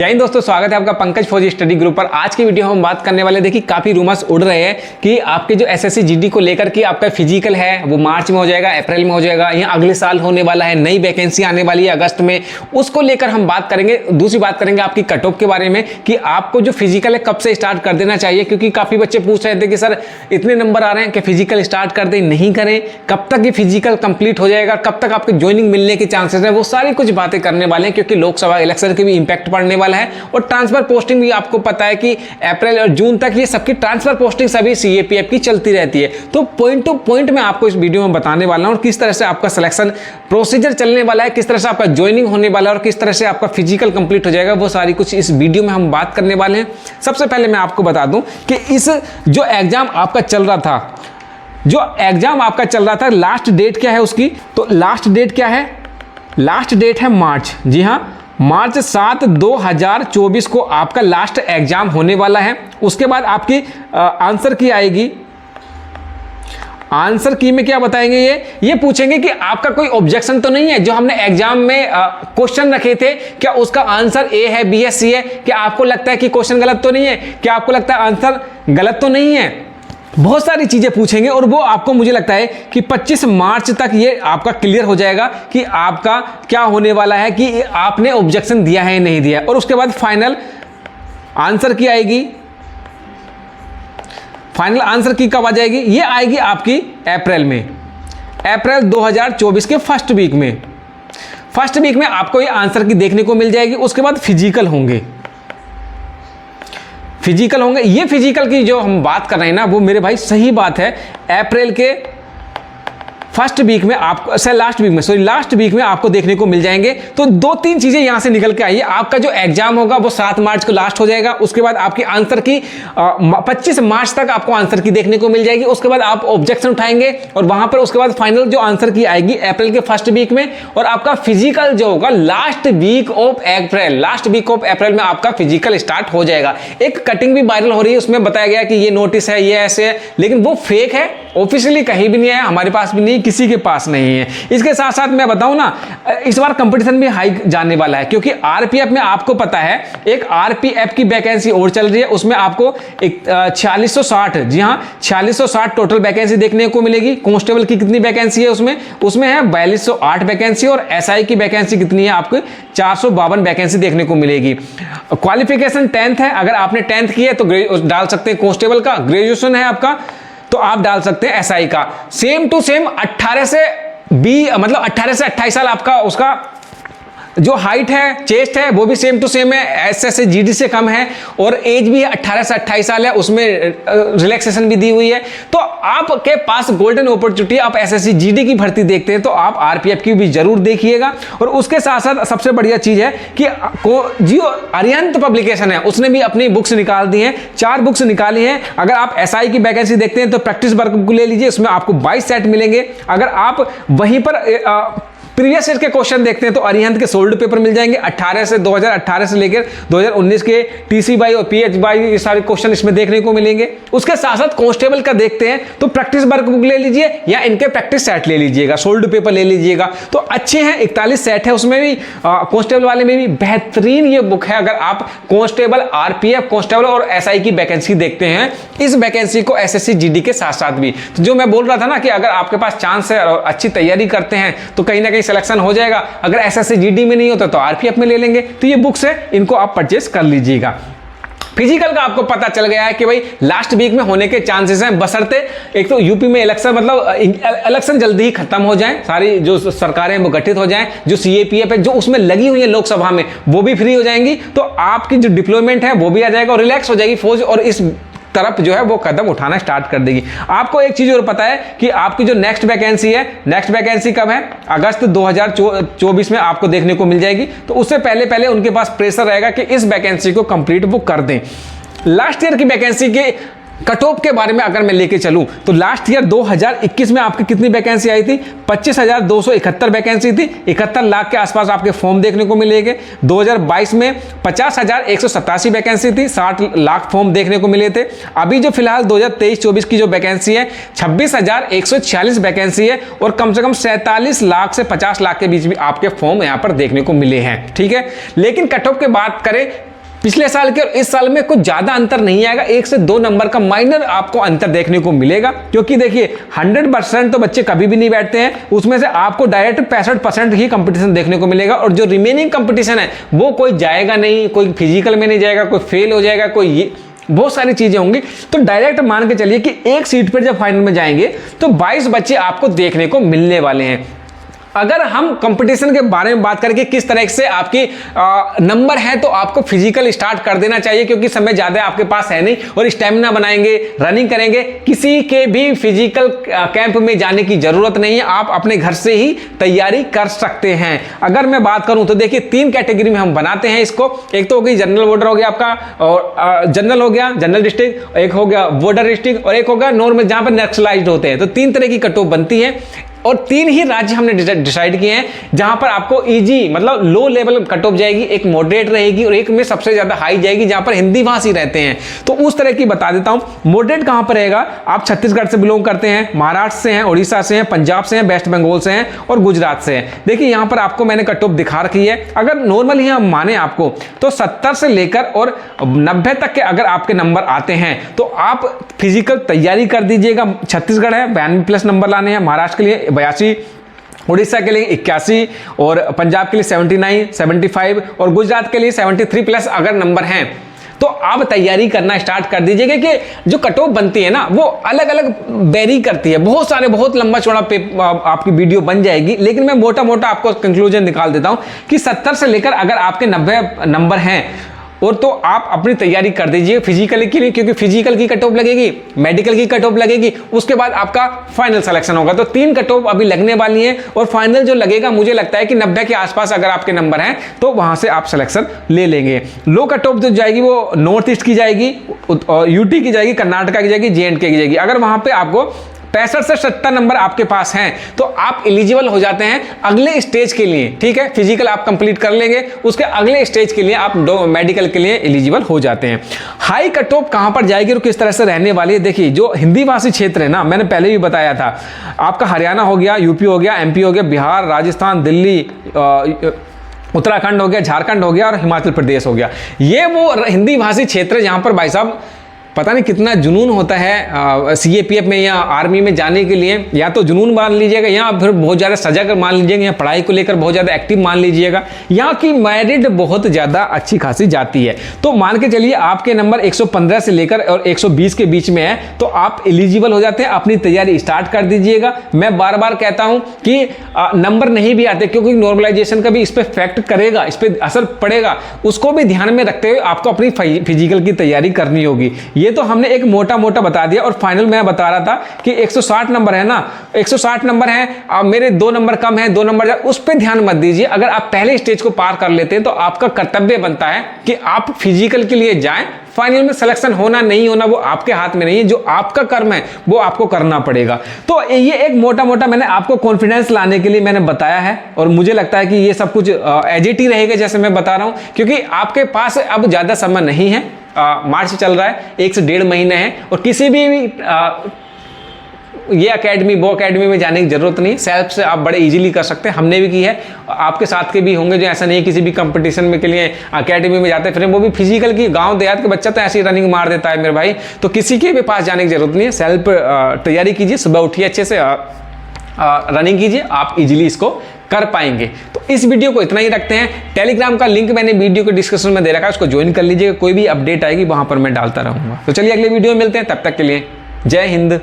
जय हिंद दोस्तों, स्वागत है आपका पंकज फौजी स्टडी ग्रुप पर। आज की वीडियो हम बात करने वाले, देखिए काफी रूमर्स उड़ रहे हैं कि आपके जो एसएससी जीडी को लेकर के आपका फिजिकल है वो मार्च में हो जाएगा, अप्रैल में हो जाएगा, या अगले साल होने वाला है, नई वैकेंसी आने वाली है अगस्त में, उसको लेकर हम बात करेंगे। दूसरी बात करेंगे आपकी कट ऑफ के बारे में कि आपको जो फिजिकल है कब से स्टार्ट कर देना चाहिए, क्योंकि काफी बच्चे पूछ रहे थे कि सर इतने नंबर आ रहे हैं कि फिजिकल स्टार्ट कर दें, नहीं करें, कब तक ये फिजिकल कंप्लीट हो जाएगा, कब तक आपके ज्वाइनिंग मिलने के चांसेस है, वो सारी कुछ बातें करने वाले हैं, क्योंकि लोकसभा इलेक्शन के भी इंपैक्ट पड़ने वाला है। और ट्रांसफर पोस्टिंग भी आपको पता है कि अप्रैल और जून तक ये सबकी ट्रांसफर पोस्टिंग सभी सीएपीएफ की चलती रहती है। तो पॉइंट टू पॉइंट मैं आपको इस वीडियो में बताने वाला हूं और किस तरह से आपका सिलेक्शन प्रोसीजर चलने वाला है, किस तरह से आपका ज्वाइनिंग होने वाला है और किस तरह से आपका फिजिकल कंप्लीट हो जाएगा, वो सारी कुछ इस वीडियो में हम बात करने वाले हैं। सबसे पहले मैं आपको बता दूं कि इस जो एग्जाम आपका चल रहा था, लास्ट डेट क्या है उसकी, तो लास्ट डेट क्या है, लास्ट डेट है मार्च। जी हां, मार्च 7 2024 को आपका लास्ट एग्जाम होने वाला है। उसके बाद आपकी आंसर की आएगी। आंसर की में क्या बताएंगे, ये पूछेंगे कि आपका कोई ऑब्जेक्शन तो नहीं है, जो हमने एग्जाम में क्वेश्चन रखे थे क्या उसका आंसर ए है, बी है, सी है, क्या आपको लगता है कि क्वेश्चन गलत तो नहीं है, क्या आपको लगता है आंसर गलत तो नहीं है, बहुत सारी चीजें पूछेंगे। और वो आपको, मुझे लगता है कि 25 मार्च तक ये आपका क्लियर हो जाएगा कि आपका क्या होने वाला है, कि आपने ऑब्जेक्शन दिया है नहीं दिया। और उसके बाद फाइनल आंसर की आएगी। फाइनल आंसर की कब आ जाएगी, ये आएगी आपकी अप्रैल में, अप्रैल 2024 के फर्स्ट वीक में। फर्स्ट वीक में आपको ये आंसर की देखने को मिल जाएगी। उसके बाद फिजिकल होंगे। ये फिजिकल की जो हम बात कर रहे हैं ना, वो मेरे भाई सही बात है, अप्रैल के फर्स्ट वीक में आपको, लास्ट वीक में आपको देखने को मिल जाएंगे। तो दो तीन चीजें यहां से निकल के आई है। आपका जो एग्जाम होगा वो 7 मार्च को लास्ट हो जाएगा। उसके बाद आपकी आंसर की 25 मार्च तक आपको आंसर की देखने को मिल जाएगी। उसके बाद आप ऑब्जेक्शन उठाएंगे और वहां पर उसके बाद फाइनल जो आंसर की आएगी अप्रैल के फर्स्ट वीक में। और आपका फिजिकल जो होगा लास्ट वीक ऑफ अप्रैल में आपका फिजिकल स्टार्ट हो जाएगा। एक कटिंग भी वायरल हो रही है, उसमें बताया गया कि ये नोटिस है, ये ऐसे है, लेकिन वो फेक है, ऑफिशियली कहीं भी नहीं है, हमारे पास भी नहीं, किसी के पास नहीं है। इसके साथ साथ मैं बताऊं ना, इस बार कंपटीशन भी हाई जाने वाला है, क्योंकि आरपीएफ में आपको पता है एक आरपीएफ की वैकेंसी और चल रही है, उसमें आपको 4660, जी हां 4660 टोटल वैकेंसी देखने को मिलेगी। कांस्टेबल की कितनी वैकेंसी है उसमें है 4208 वैकेंसी। और एसआई की वैकेंसी कितनी है आपको, 452 वैकेंसी देखने को मिलेगी। क्वालिफिकेशन 10th है, अगर आपने 10th की है तो डाल सकते हैं कांस्टेबल का। ग्रेजुएशन है आपका तो आप डाल सकते हैं एसआई का। सेम टू सेम 18 से 28 साल आपका उसका जो हाइट है, चेस्ट है, वो भी सेम टू सेम है, एसएससी जीडी से कम है। और एज भी 18 से 28 साल है, उसमें रिलैक्सेशन भी दी हुई है। तो आपके पास गोल्डन अपॉर्चुनिटी, आप एसएससी जीडी की भर्ती देखते हैं तो आप आरपीएफ की भी जरूर देखिएगा। और उसके साथ साथ सबसे बढ़िया चीज है कि जो अरिहंत पब्लिकेशन है उसने भी अपनी बुक्स निकाल दी हैं, 4 बुक्स निकाली हैं। अगर आप एसआई की वैकेंसी देखते हैं तो प्रैक्टिस वर्क को ले लीजिए, उसमें आपको 22 सेट मिलेंगे। अगर आप वहीं पर प्रीवियस ईयर के क्वेश्चन देखते हैं तो अरिहंत के सोल्ड पेपर मिल जाएंगे 2018 से लेकर 2019 के टीसी बाई और पीएच बाई, ये सारे क्वेश्चन इसमें देखने को मिलेंगे। उसके साथ साथ कांस्टेबल का देखते हैं तो प्रैक्टिस वर्क बुक ले लीजिए या इनके प्रैक्टिस सेट ले लीजिएगा, सोल्ड पेपर ले लीजिएगा, तो अच्छे हैं। 41 सेट है उसमें भी, कांस्टेबल वाले में भी बेहतरीन ये बुक है। अगर आप कांस्टेबल, आरपीएफ, कांस्टेबल और एसआई की वैकेंसी देखते हैं, इस वैकेंसी को एसएससी जीडी के साथ साथ भी, तो जो मैं बोल रहा था ना कि अगर आपके पास चांस है और अच्छी तैयारी करते हैं तो कहीं ना कहीं सिलेक्शन हो जाएगा। अगर एसएससी जीडी में नहीं होता तो आरपीएफ में ले लेंगे। तो ये बुक्स है, इनको आप परचेस कर लीजिएगा। फिजिकल का आपको पता चल गया है कि भाई लास्ट वीक में होने के चांसेस हैं, बशर्ते एक तो यूपी में इलेक्शन, इलेक्शन जल्दी ही खत्म हो जाए, सारी जो सरकारें वो गठित हो जाएं, जो सीएपीएफ है जो उसमें लगी हुई है लोकसभा में वो भी फ्री हो जाएंगी, तो आपकी जो डिप्लॉयमेंट है वो भी आ जाएगा और रिलैक्स हो जाएगी फौज, और इस तरफ जो है वो कदम उठाना स्टार्ट कर देगी। आपको एक चीज और पता है कि आपकी जो नेक्स्ट वैकेंसी कब है, अगस्त 2024 में आपको देखने को मिल जाएगी। तो उससे पहले उनके पास प्रेशर रहेगा कि इस वैकेंसी को कंप्लीट वो कर दें। लास्ट ईयर की वैकेंसी के कट ऑफ के बारे में अगर मैं लेके चलूं तो लास्ट ईयर 2021 में आपकी कितनी वैकेंसी आई थी, 25,271 वैकेंसी थी, 71 लाख के आसपास आपके फॉर्म देखने को मिलेंगे। 2022 में 50,187 वैकेंसी थी, 60 लाख फॉर्म देखने को मिले थे। अभी जो फिलहाल 2023-24 की जो वैकेंसी है 26,146 वैकेंसी है और कम से कम 47 लाख से 50 लाख के बीच भी आपके फॉर्म यहां पर देखने को मिले हैं। ठीक है, लेकिन कट ऑफ की बात करें पिछले साल के और इस साल में कुछ ज्यादा अंतर नहीं आएगा, 1 से 2 नंबर का माइनर आपको अंतर देखने को मिलेगा, क्योंकि देखिए 100% तो बच्चे कभी भी नहीं बैठते हैं, उसमें से आपको डायरेक्ट 65% ही कंपटीशन देखने को मिलेगा, और जो रिमेनिंग कंपटीशन है वो कोई जाएगा नहीं, कोई फिजिकल में नहीं जाएगा, कोई फेल हो जाएगा, कोई ये बहुत सारी चीजें होंगी। तो डायरेक्ट मान के चलिए कि एक सीट पर जब फाइनल में जाएंगे तो 22 बच्चे आपको देखने को मिलने वाले हैं। अगर हम कंपटीशन के बारे में बात करें कि किस तरह से आपकी नंबर है, तो आपको फिजिकल स्टार्ट कर देना चाहिए, क्योंकि समय ज्यादा आपके पास है नहीं, और स्टेमिना बनाएंगे, रनिंग करेंगे, किसी के भी फिजिकल कैंप में जाने की जरूरत नहीं है, आप अपने घर से ही तैयारी कर सकते हैं। अगर मैं बात करूं तो देखिए 3 कैटेगरी में हम बनाते हैं इसको। एक तो हो गई जनरल वोटर हो गया आपका, और जनरल हो गया, जनरल डिस्ट्रिक्ट, एक हो गया बॉर्डर डिस्ट्रिक्ट, और एक हो गया नॉर्मल जहां पर नक्सलाइज्ड होते हैं। तो 3 तरह की कट ऑफ बनती है, और 3 ही राज्य हमने डिसाइड किए हैं जहां पर आपको इजी मतलब लो लेवल कट ऑफ जाएगी, एक मॉडरेट रहेगी, और एक में सबसे ज्यादा हाई जाएगी जहां पर हिंदी भाषी रहते हैं। तो उस तरह की बता देता हूं। मॉडरेट कहां पर रहेगा, आप छत्तीसगढ़ से बिलोंग करते हैं, महाराष्ट्र से हैं, उड़ीसा से हैं, पंजाब से हैं, वेस्ट बंगाल से हैं, और गुजरात से हैं। देखिए यहां पर आपको मैंने कट ऑफ दिखा रखी है। अगर नॉर्मली हम माने आपको तो 70 से लेकर और 90 तक के अगर आपके नंबर आते हैं तो आप फिजिकल तैयारी कर दीजिएगा। छत्तीसगढ़ है 92+ नंबर लाने हैं, महाराष्ट्र के लिए 82, उड़ीसा के लिए 81, और पंजाब के लिए 79, 75, और गुजरात के लिए 73+ अगर नंबर हैं तो आप तैयारी करना स्टार्ट कर दीजिएगा। कि जो कट ऑफ बनती है ना वो अलग अलग वेरी करती है, बहुत लंबा चौड़ा आपकी वीडियो बन जाएगी, लेकिन मैं मोटा मोटा आपको कंक्लूजन निकाल देता हूं कि 70 से लेकर अगर आपके 90 नंबर हैं और तो आप अपनी तैयारी कर दीजिए फिजिकल के लिए, क्योंकि फिजिकल की कट ऑफ लगेगी, मेडिकल की कट ऑफ लगेगी, उसके बाद आपका फाइनल सिलेक्शन होगा। तो 3 कट ऑफ अभी लगने वाली है, और फाइनल जो लगेगा मुझे लगता है कि 90 के आसपास अगर आपके नंबर हैं तो वहां से आप सिलेक्शन ले लेंगे। लो कट ऑफ जो जाएगी वो नॉर्थ ईस्ट की जाएगी, यूटी की जाएगी, कर्नाटका की जाएगी, JNK की जाएगी। अगर वहां पर आपको 65 से 70 नंबर आपके पास हैं तो आप एलिजिबल हो जाते हैं अगले स्टेज के लिए। ठीक है, फिजिकल आप कंप्लीट कर लेंगे, उसके अगले स्टेज के लिए आप मेडिकल के लिए एलिजिबल हो जाते हैं। हाई कट ऑफ कहां पर जाएगी और किस तरह से रहने वाली है, देखिए जो हिंदी भाषी क्षेत्र है ना, मैंने पहले भी बताया था, आपका हरियाणा हो गया, यूपी हो गया, MP हो गया, बिहार, राजस्थान, दिल्ली, उत्तराखंड हो गया, झारखंड हो गया, और हिमाचल प्रदेश हो गया। ये वो हिंदी भाषी क्षेत्र जहां पर भाई साहब पता नहीं कितना जुनून होता है CAPF में या आर्मी में जाने के लिए, या तो जुनून मान लीजिएगा, या फिर बहुत ज़्यादा सजग मान लीजिएगा, या पढ़ाई को लेकर बहुत ज़्यादा एक्टिव मान लीजिएगा। यहाँ की मेरिट बहुत ज़्यादा अच्छी खासी जाती है। तो मान के चलिए आपके नंबर 115 से लेकर और 120 के बीच में है तो आप एलिजिबल हो जाते हैं, अपनी तैयारी स्टार्ट कर दीजिएगा। मैं बार बार कहता हूँ कि नंबर नहीं भी आते, क्योंकि नॉर्मलाइजेशन का भी इस पर इफेक्ट करेगा, इस पर असर पड़ेगा, उसको भी ध्यान में रखते हुए आपको अपनी फिजिकल की तैयारी करनी होगी। ये तो हमने एक मोटा मोटा बता दिया, और फाइनल मैं बता रहा था कि 160 नंबर है ना, 160 नंबर है, अब मेरे 2 नंबर कम है, 2 नंबर, उस पर ध्यान मत दीजिए। अगर आप पहले स्टेज को पार कर लेते हैं तो आपका कर्तव्य बनता है कि आप फिजिकल के लिए जाएं। फाइनल में सिलेक्शन होना नहीं होना वो आपके हाथ में नहीं है, जो आपका कर्म है वो आपको करना पड़ेगा। तो ये एक मोटा मोटा मैंने आपको कॉन्फिडेंस लाने के लिए मैंने बताया है, और मुझे लगता है कि ये सब कुछ एज इट ही रहेगा जैसे मैं बता रहा हूं, क्योंकि आपके पास अब ज्यादा समय नहीं है। मार्च चल रहा है, 1 से 1.5 महीने है, और किसी भी ये एकेडमी वो एकेडमी में जाने की जरूरत नहीं, सेल्फ से आप बड़े इजीली कर सकते हैं। हमने भी की है, आपके साथ के भी होंगे जो ऐसा नहीं है किसी भी कंपटीशन में के लिए एकेडमी में जाते हैं, फिर वो भी फिजिकल की। गांव देहात के बच्चा तो ऐसी रनिंग मार देता है मेरे भाई, तो किसी के भी पास जाने की जरूरत नहीं है। सेल्फ तैयारी कीजिए, सुबह उठिए, अच्छे से रनिंग कीजिए, आप इजीली इसको कर पाएंगे। तो इस वीडियो को इतना ही रखते हैं। टेलीग्राम का लिंक मैंने वीडियो के डिस्क्रिप्शन में दे रखा है, उसको ज्वाइन कर लीजिएगा, कोई भी अपडेट आएगी वहां पर मैं डालता रहूंगा। तो चलिए अगले वीडियो में मिलते हैं, तब तक के लिए जय हिंद।